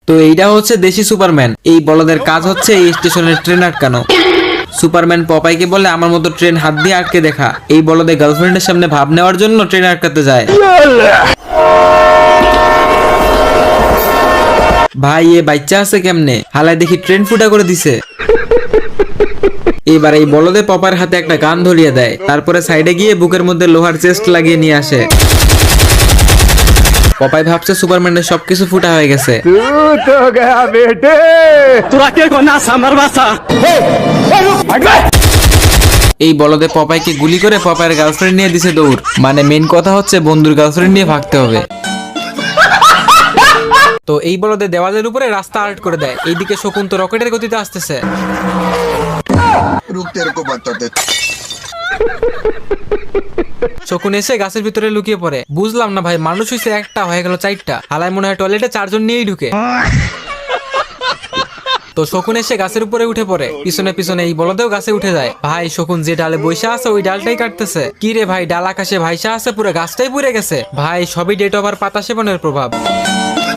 তো এইটা হচ্ছে দেশি সুপারম্যান। এই বলদের কাজ হচ্ছে এই স্টেশনের ট্রেন আটকানো। সুপারম্যান পপাইকে বলে আমার মতো ট্রেন হাত দিয়ে আটকে দেখা। এই বলদে গার্লফ্রেন্ডের সামনে ভাব নেওয়ার জন্য ট্রেন আটকাতে যায়। ভাই এ বাচ্চা আছে কেমনে, হালায় দেখি ট্রেন ফুটা করে দিছে। এবার এই বলদে পপার হাতে একটা গান ধরিয়ে দেয়, তারপরে সাইডে গিয়ে বুকের মধ্যে লোহার চেস্ট লাগিয়ে নিয়ে আসে। পপাই ভাবছে সুপারম্যানের সবকিছু ফুটা হয়ে গেছে। এই বলদে পপাইকে গুলি করে পপাইয়ের গার্লফ্রেন্ড নিয়ে দিছে দৌড়। মানে মেইন কথা হচ্ছে বন্ধুর গার্লফ্রেন্ড নিয়ে ভাগতে হবে। তো এই বলদে দেওয়ালের উপরে রাস্তা আর্ট করে দেয়। এইদিকে শকুন তো রকেটের গতিতে আসতেছে। শকুন এসে গাছের ভিতরে লুকিয়ে পড়ে। বুঝলাম না ভাই, মানুষ হইছে একটা, হয়ে গেল চারটা। হালায় মনে হয় টয়লেটে চারজন নিয়েই ঢুকে। তো শকুন এসে গাছের উপরে উঠে পড়ে, পিছনে পিছনে এই বলদেও গাছে উঠে যায়। ভাই শকুন যে ডালে বৈশা আছে ওই ডালটাই কাটতেছে। কি রে ভাই, ডাল আকাশে ভাইসা আছে, পুরো গাছটাই পুড়ে গেছে। ভাই সবই ডেট ওভার পাতা সেবনের প্রভাব।